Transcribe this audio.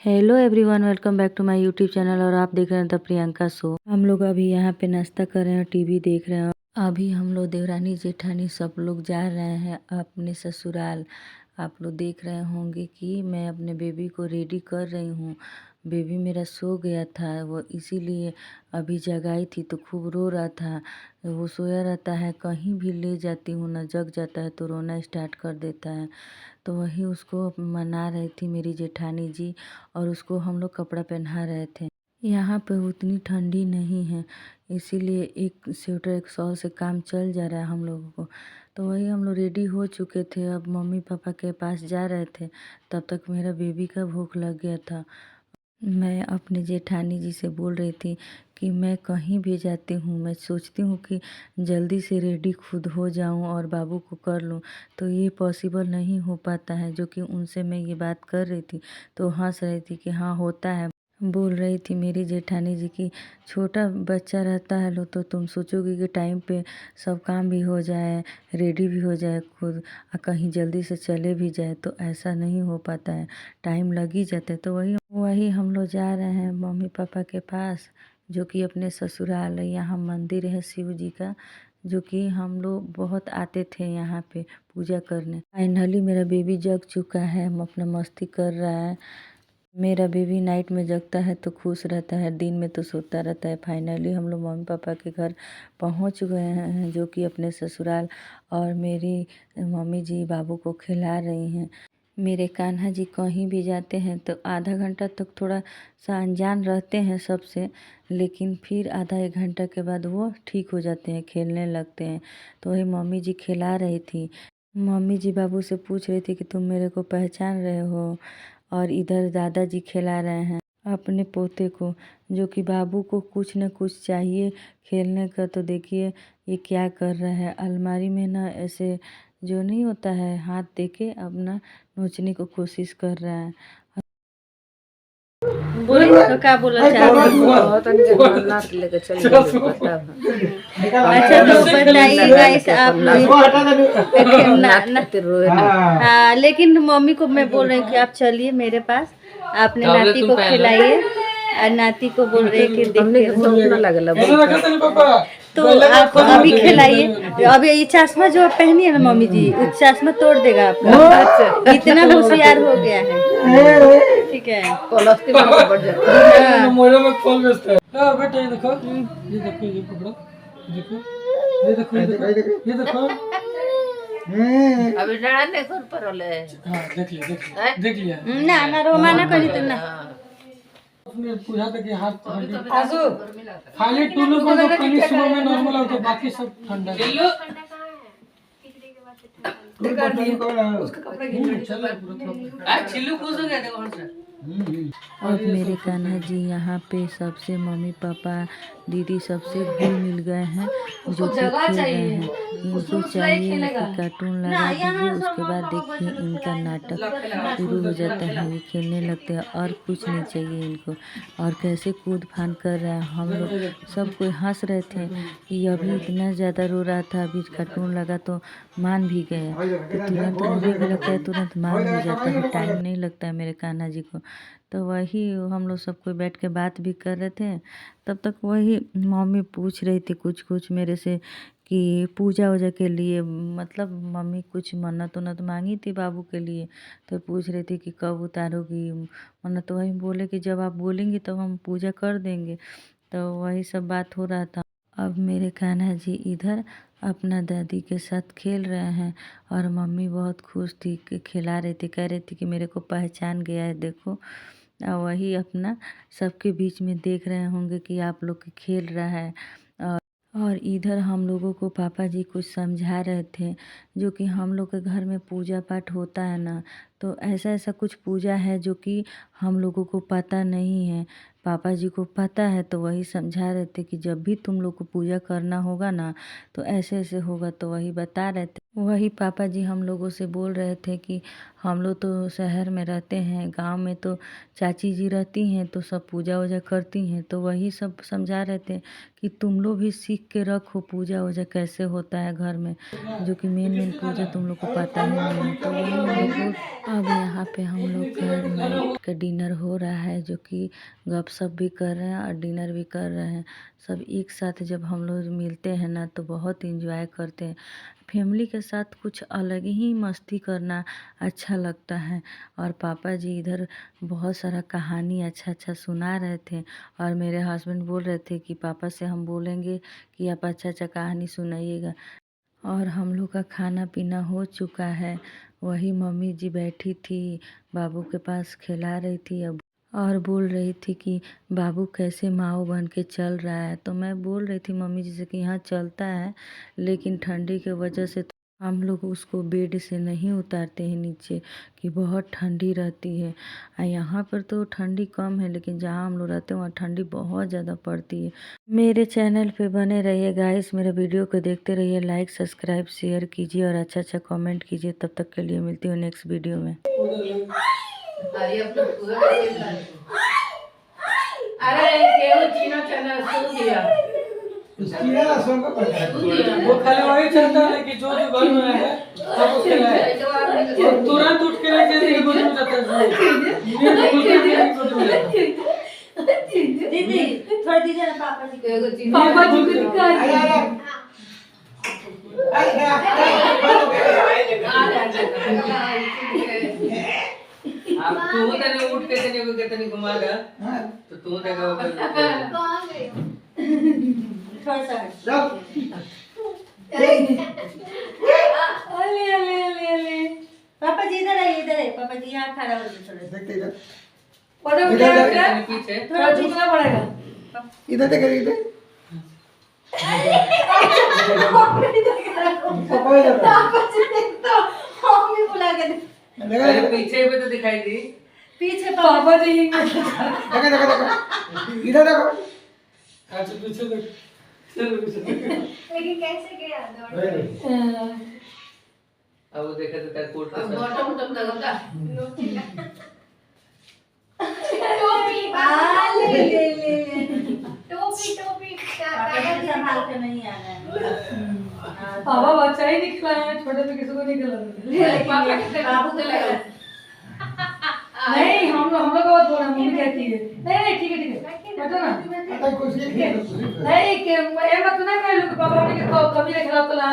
Hello everyone, welcome back to my YouTube channel. और आप देख रहे हैं द प्रियंका शो। हम लोग अभी यहाँ पे नाश्ता कर रहे हैं, टीवी देख रहे हैं। अभी हम लोग देवरानी जेठानी सब लोग जा रहे हैं अपने ससुराल। आप लोग देख रहे होंगे कि मैं अपने बेबी को रेडी कर रही हूँ। बेबी मेरा सो गया था, वो इसीलिए अभी जगाई थी तो खूब रो रहा था। वो सोया रहता है, कहीं भी ले जाती हूँ ना जग जाता है तो रोना स्टार्ट कर देता है। तो वही उसको मना रही थी मेरी जेठानी जी, और उसको हम लोग कपड़ा पहना रहे थे। यहाँ पे उतनी ठंडी नहीं है, इसीलिए एक स्वेटर एक शॉल से काम चल जा रहा है हम लोगों को। तो वही हम लोग रेडी हो चुके थे, अब मम्मी पापा के पास जा रहे थे। तब तक मेरा बेबी का भूख लग गया था। मैं अपने जेठानी जी से बोल रही थी कि मैं कहीं भी जाती हूँ, मैं सोचती हूँ कि जल्दी से रेडी खुद हो जाऊँ और बाबू को कर लूँ, तो ये पॉसिबल नहीं हो पाता है। जो कि उनसे मैं ये बात कर रही थी तो हंस रही थी कि हाँ होता है। बोल रही थी मेरी जेठानी जी की छोटा बच्चा रहता है लो तो तुम सोचोगी कि टाइम पे सब काम भी हो जाए, रेडी भी हो जाए खुद, कहीं जल्दी से चले भी जाए, तो ऐसा नहीं हो पाता है, टाइम लग ही जाता है। तो वही वही हम लोग जा रहे हैं मम्मी पापा के पास, जो कि अपने ससुराल। यहाँ मंदिर है शिव जी का, जो कि हम लोग बहुत आते थे यहाँ पे पूजा करने। फाइनली मेरा बेबी जग चुका है, हम अपना मस्ती कर रहा है। मेरा बेबी नाइट में जगता है तो खुश रहता है, दिन में तो सोता रहता है। फाइनली हम लोग मम्मी पापा के घर पहुंच गए हैं, जो कि अपने ससुराल। और मेरी मम्मी जी बाबू को खिला रही हैं। मेरे कान्हा जी कहीं भी जाते हैं तो आधा घंटा तक थोड़ा सा अनजान रहते हैं सबसे, लेकिन फिर आधा एक घंटा के बाद वो ठीक हो जाते हैं, खेलने लगते हैं। तो वही मम्मी जी खिला रही थी। मम्मी जी बाबू से पूछ रही थी कि तुम मेरे को पहचान रहे हो। और इधर दादाजी खिला रहे हैं अपने पोते को, जो कि बाबू को कुछ न कुछ चाहिए खेलने का। तो देखिए ये क्या कर रहा है, अलमारी में ना ऐसे जो नहीं होता है हाथ देके अपना नोचने को कोशिश कर रहा है। बोले तो क्या बोला अच्छा तो बताइए गाइस आप लोग। लेकिन मम्मी को मैं बोल रही हूँ कि आप चलिए मेरे पास, आपने नाती को खिलाइए। और नाती को बोल रहे कि तो आप अभी खिलाइए। अभी ये चश्मा जो आप पहनी है ना मम्मी जी, उस चश्मा तोड़ देगा आपका, इतना होशियार हो गया है। ठीक है बेटा ये देखो, ये देखो, ये पकड़ो, देखो, ये देखो, ये देखो, ये देखो। अभी डराने कर पर ले। हाँ देख लिया, देख लिया। ना ना रोमाना करी तो ना अपने पूछा था कि हाथ आजू खाली टूलू को तो खाली सुबह में नॉर्मल होता है, बाकी सब ठंडा है। उसका कपड़ा चलो पूरा छिल्लू खुश हो गया था कौन सा। अब मेरे कान्हा जी यहाँ पे सबसे मम्मी पापा दीदी सबसे घुल मिल गए हैं, जो कि खेल रहे हैं। इनको चाहिए कि कार्टून लगा दीजिए, उसके बाद देखिए इनका नाटक शुरू हो जाता है, ये खेलने लगते हैं और कुछ नहीं चाहिए इनको। और कैसे कूद फान कर रहा है, हम लोग सब कोई हंस रहे थे कि अभी इतना ज़्यादा रो रहा था, अभी कार्टून लगा तो मान भी गया। तो तुरंत रोने भी लगता है, तुरंत मान भी जाता है, टाइम नहीं लगता है मेरे कान्हा जी को। तो वही हम लोग सब कोई बैठ के बात भी कर रहे थे। तब तक वही मम्मी पूछ रही थी कुछ कुछ मेरे से कि पूजा वूजा के लिए, मतलब मम्मी कुछ मन्नत उन्नत मांगी थी बाबू के लिए। तो पूछ रही थी कि कब उतारोगी मन्नत। तो वही बोले कि जब आप बोलेंगी तब हम पूजा कर देंगे। तो वही सब बात हो रहा था। अब मेरे कान्हा जी इधर अपना दादी के साथ खेल रहे हैं, और मम्मी बहुत खुश थी कि खिला रही थी, कह रही थी कि मेरे को पहचान गया है देखो। वही अपना सबके बीच में देख रहे होंगे कि आप लोग के खेल रहा है। और इधर हम लोगों को पापा जी कुछ समझा रहे थे, जो कि हम लोग के घर में पूजा पाठ होता है ना, तो ऐसा ऐसा कुछ पूजा है जो कि हम लोगों को पता नहीं है। पापा जी को पता है, तो वही समझा रहे थे कि जब भी तुम लोग को पूजा करना होगा ना तो ऐसे ऐसे होगा। तो वही बता रहे थे, वही पापा जी हम लोगों से बोल रहे थे कि हम लोग तो शहर में रहते हैं, गांव में तो चाची जी रहती हैं तो सब पूजा वूजा करती हैं, तो वही सब समझा रहे थे कि तुम लोग भी सीख के रखो पूजा वूजा कैसे होता है घर में, जो कि मेन पूजा तुम लोग को पता ही नहीं है। तो वही हम लोग बोल, अब यहाँ पे हम लोग घर नाइट का डिनर हो रहा है, जो कि गपशप भी कर रहे हैं और डिनर भी कर रहे हैं। सब एक साथ जब हम लोग मिलते हैं ना तो बहुत इंजॉय करते हैं। फैमिली के साथ कुछ अलग ही मस्ती करना अच्छा लगता है। और पापा जी इधर बहुत सारा कहानी अच्छा अच्छा सुना रहे थे, और मेरे हस्बैंड बोल रहे थे कि पापा से हम बोलेंगे कि आप अच्छा अच्छा कहानी सुनाइएगा। और हम लोग का खाना पीना हो चुका है। वही मम्मी जी बैठी थी, बाबू के पास खिला रही थी अब, और बोल रही थी कि बाबू कैसे माओ बन के चल रहा है। तो मैं बोल रही थी मम्मी जी से कि हाँ चलता है, लेकिन ठंडी के वजह से तो हम लोग उसको बेड से नहीं उतारते हैं नीचे, कि बहुत ठंडी रहती है। यहाँ पर तो ठंडी कम है, लेकिन जहाँ हम लोग रहते हैं वहाँ ठंडी बहुत ज़्यादा पड़ती है। मेरे चैनल पे बने रहिए गाइस, मेरे वीडियो को देखते रहिए, लाइक सब्सक्राइब शेयर कीजिए और अच्छा अच्छा कमेंट कीजिए। तब तक के लिए मिलती हूँ नेक्स्ट वीडियो में। अरे केहू चीनो चना सुन दिया वो खाली वही चलता है कि जो जो घर में है सबको खिलाए, और तुरंत उठ के ले जाते हैं गोद में जाता है, नींद खुल के गोद में जाता है। दीदी थोड़ा दीजिए ना पापा जी को एगो चीज। पापा जी को निकाल अब तू तने उठ के तने को कितनी घुमागा तो तू देखा कहां गए थोड़ा सा अले अले अले अले पापा जी इधर है पापा जी यहाँ खड़ा हो जाओ थोड़ा देखते इधर पीछे थोड़ा झुकना पड़ेगा इधर देख इधर बुला के अरे पीछे भी तो दिखाई दी पीछे पापा जी देखो देखो देखो इधर देखो, अच्छा पीछे देख, चलो पीछे लेकिन कैसे गया अब वो देखा तो तेरे कोट का बॉटम लगाता टोपी संभाल के नहीं आना है। पापा बच्चा ही निकला है, छोटे पे किसी को निकला बाबू को लगा नहीं। हम लोग का बात बोल रहे हैं, मम्मी कहती है नहीं ठीक है बैठो ना। आता कुछ नहीं नहीं कि मैं मत ना कह लूं कि पापा ने कभी खराब कला